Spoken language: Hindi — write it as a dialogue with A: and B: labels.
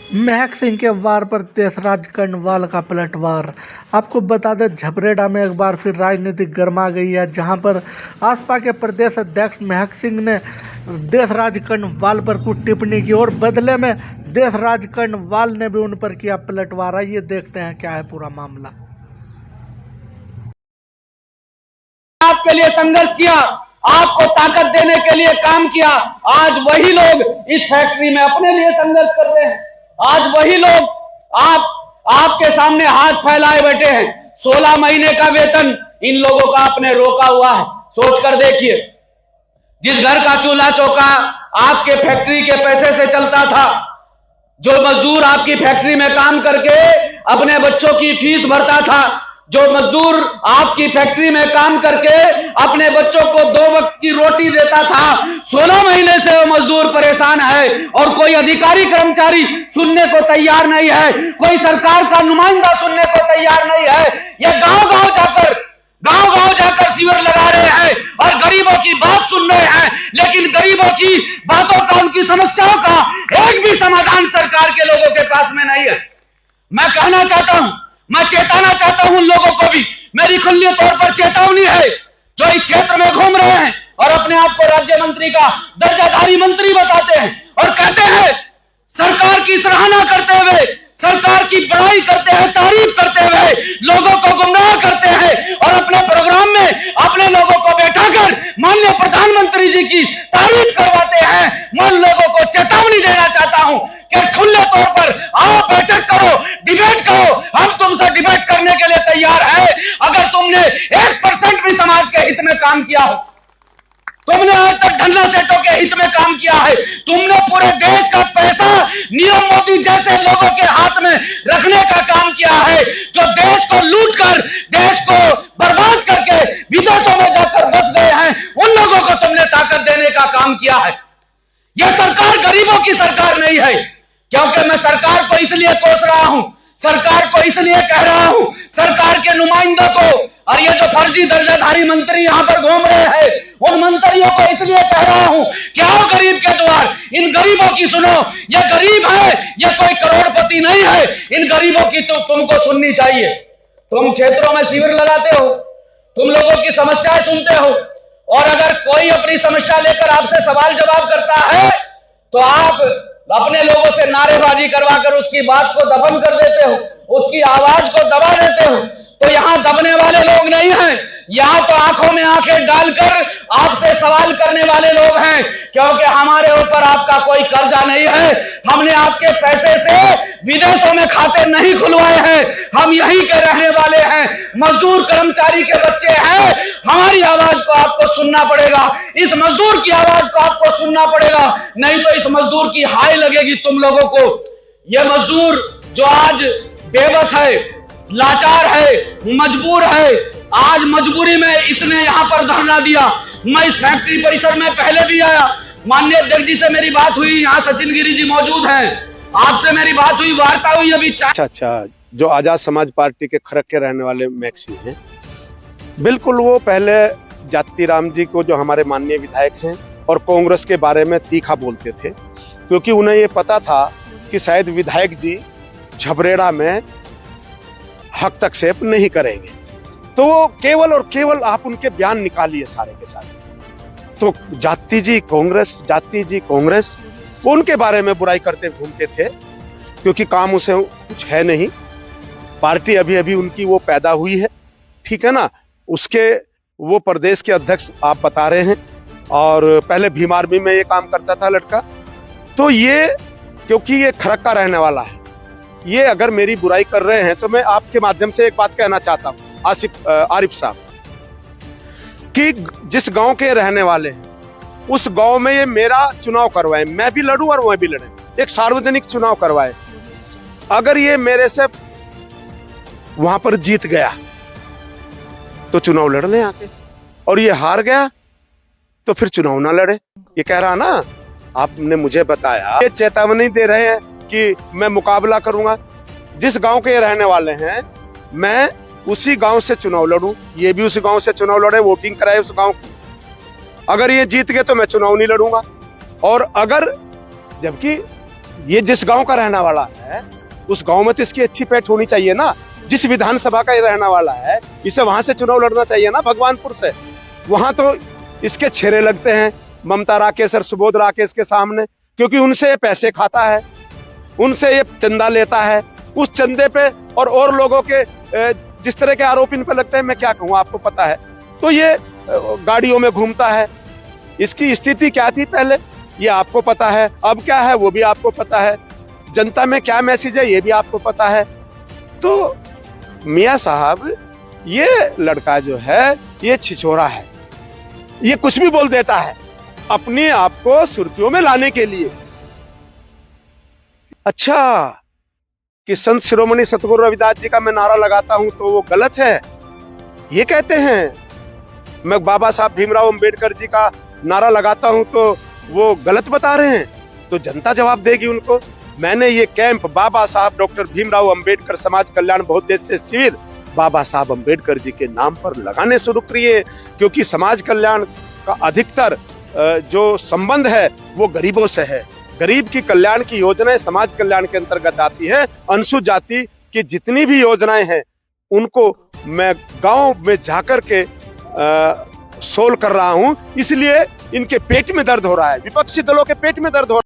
A: महक सिंह के वार पर देशराज कर्णवाल का पलटवार। आपको बता दें, झबरेड़ा में एक बार फिर राजनीति गर्मा गई है, जहां पर आसपा के प्रदेश अध्यक्ष महक सिंह ने देशराज कर्णवाल पर कुछ टिप्पणी की और बदले में देशराज कर्णवाल ने भी उन पर किया पलटवार। आइए देखते हैं क्या है पूरा मामला।
B: आपके लिए संघर्ष किया, आपको ताकत देने के लिए काम किया। आज वही लोग इस फैक्ट्री में अपने लिए संघर्ष कर रहे हैं। आज वही लोग आपके सामने हाथ फैलाए बैठे हैं। 16 महीने का वेतन इन लोगों का आपने रोका हुआ है। सोच कर देखिए, जिस घर का चूल्हा चौका आपके फैक्ट्री के पैसे से चलता था, जो मजदूर आपकी फैक्ट्री में काम करके अपने बच्चों की फीस भरता था, जो मजदूर आपकी फैक्ट्री में काम करके अपने बच्चों को 2 वक्त की रोटी देता था, 16 महीने से वो मजदूर परेशान है और कोई अधिकारी कर्मचारी सुनने को तैयार नहीं है, कोई सरकार का नुमाइंदा सुनने को तैयार नहीं है। ये गांव-गांव जाकर शिविर लगा रहे हैं और गरीबों की बात सुन रहे हैं, लेकिन गरीबों की बातों का, उनकी समस्याओं का एक भी समाधान सरकार के लोगों के पास में नहीं है। मैं कहना चाहता हूं, मैं चेताना चाहता हूं उन लोगों को भी, मेरी खुली तौर पर चेतावनी है, जो इस क्षेत्र में घूम रहे हैं और अपने आप को राज्य मंत्री का दर्जाधारी मंत्री बताते हैं और कहते हैं, सरकार की सराहना करते हुए, सरकार की बड़ाई करते हैं, तारीफ करते हुए लोगों को गुमराह करते हैं और अपने प्रोग्राम में अपने लोगों को बैठाकर माननीय प्रधानमंत्री जी की तारीफ करवाते हैं। मैं उन लोगों को चेतावनी देना चाहता हूं कि खुले तौर पर आओ, बैठक करो, डिबेट करो। हम तुमसे डिबेट करने के लिए तैयार है। अगर तुमने 1% भी समाज के हित में काम किया हो, तुमने आज तक धन्ना सेठों के हित में काम किया है, तुमने पूरे देश का पैसा नीरव मोदी जैसे लोगों के हाथ में रखने का काम किया है, जो देश को लूट कर, देश को बर्बाद करके विदेशों में जाकर बस गए हैं, उन लोगों को तुमने ताकत देने का काम किया है। यह सरकार गरीबों की सरकार नहीं है, क्योंकि मैं सरकार को इसलिए कोस रहा हूं, सरकार को इसलिए कह रहा हूं, सरकार के नुमाइंदों को और ये जो फर्जी दर्जाधारी मंत्री यहां पर घूम रहे हैं, उन मंत्रियों को इसलिए कह रहा हूं कि आओ गरीब के द्वार, इन गरीबों की सुनो। ये गरीब है, ये कोई करोड़पति नहीं है। इन गरीबों की तो तुमको सुननी चाहिए। तुम क्षेत्रों में शिविर लगाते हो, तुम लोगों की समस्याएं सुनते हो, और अगर कोई अपनी समस्या लेकर आपसे सवाल जवाब करता है तो आप अपने लोगों से नारेबाजी करवाकर उसकी बात को दफन कर देते हो, उसकी आवाज को दबा देते हो। तो यहां दबने वाले लोग नहीं हैं, यहां तो आंखों में आंखें डालकर आपसे सवाल करने वाले लोग हैं, क्योंकि हमारे ऊपर आपका कोई कर्जा नहीं है। हमने आपके पैसे से विदेशों में खाते नहीं खुलवाए हैं, हम यहीं के रहने वाले हैं, मजदूर कर्मचारी के बच्चे हैं। हमारी आवाज को आपको सुनना पड़ेगा, इस मजदूर की आवाज को आपको सुनना पड़ेगा, नहीं तो इस मजदूर की हाय लगेगी तुम लोगों को। यह मजदूर जो आज बेबस है, लाचार है, मजबूर है, आज मजबूरी में इसने यहां पर धरना दिया। मैं इस फैक्ट्री परिसर में पहले भी आया, माननीय अध्यक्ष जी से मेरी बात हुई, यहाँ सचिन गिरी जी मौजूद हैं, आपसे मेरी बात हुई, वार्ता हुई अभी।
C: अच्छा, जो आजाद समाज पार्टी के खरक के रहने वाले महक सिंह हैं, बिल्कुल वो पहले जाति राम जी को, जो हमारे माननीय विधायक हैं, और कांग्रेस के बारे में तीखा बोलते थे, क्योंकि उन्हें ये पता था कि शायद विधायक जी झबरेड़ा में हस्तक्षेप नहीं करेंगे। तो वो केवल और केवल आप उनके बयान निकालिए सारे के सारे, तो जाति जी कांग्रेस उनके बारे में बुराई करते घूमते थे, क्योंकि काम उसे कुछ है नहीं। पार्टी अभी अभी उनकी वो पैदा हुई है, ठीक है ना, उसके वो प्रदेश के अध्यक्ष आप बता रहे हैं, और पहले भीम आर्मी में ये काम करता था लड़का। तो ये, क्योंकि ये खरक का रहने वाला है, ये अगर मेरी बुराई कर रहे हैं, तो मैं आपके माध्यम से एक बात कहना चाहता हूं आरिफ साहब, कि जिस गांव के रहने वाले हैं, उस गांव में ये मेरा चुनाव करवाए, मैं भी लड़ूं और वह भी लड़े, एक सार्वजनिक चुनाव करवाए। अगर ये मेरे से वहां पर जीत गया तो चुनाव लड़ ले आके, और ये हार गया तो फिर चुनाव ना लड़े। ये कह रहा ना, आपने मुझे बताया, ये चेतावनी दे रहे हैं कि मैं मुकाबला करूंगा। जिस गांव के रहने वाले हैं, मैं उसी गांव से चुनाव लड़ूं, ये भी उसी गांव से चुनाव लड़े, वोटिंग कराए उस गांव की। अगर ये जीत गए तो मैं चुनाव नहीं लड़ूंगा, और अगर, जबकि ये जिस गांव का रहने वाला है उस गांव में तो इसकी अच्छी पैठ होनी चाहिए ना। जिस विधानसभा का ये रहने वाला है इसे वहां से चुनाव लड़ना चाहिए ना, भगवानपुर से। वहां तो इसके छेरे लगते हैं ममता राकेश और सुबोध राकेश के सामने, क्योंकि उनसे ये पैसे खाता है, उनसे ये चंदा लेता है। उस चंदे पे और लोगों के जिस तरह के आरोप इन पे लगते हैं, मैं क्या कहूँ, आपको पता है। तो ये गाड़ियों में घूमता है। इसकी स्थिति क्या थी पहले ये आपको पता है, अब क्या है वो भी आपको पता है, जनता में क्या मैसेज है ये भी आपको पता है। तो मियां साहब ये लड़का जो है ये छिछोरा है, ये कुछ भी बोल देता है अपने आप को सुर्खियों में लाने के लिए। अच्छा कि संत शिरोमणि सतगुरु रविदास जी का मैं नारा लगाता हूं तो वो गलत है ये कहते हैं, मैं बाबा साहब भीमराव अंबेडकर जी का नारा लगाता हूं तो वो गलत बता रहे हैं, तो जनता जवाब देगी उनको। मैंने ये कैंप बाबा साहब डॉक्टर भीमराव अंबेडकर समाज कल्याण बहुउद्देश्य शिविर बाबा साहब अंबेडकर जी के नाम पर लगाने शुरू किए, क्योंकि समाज कल्याण का अधिकतर जो संबंध है वो गरीबों से है। गरीब की कल्याण की योजनाएं समाज कल्याण के अंतर्गत आती है। अनुसूचित जाति की जितनी भी योजनाएं हैं उनको मैं गांव में जाकर के सोल्व कर रहा हूं, इसलिए इनके पेट में दर्द हो रहा है, विपक्षी दलों के पेट में दर्द हो रहा है।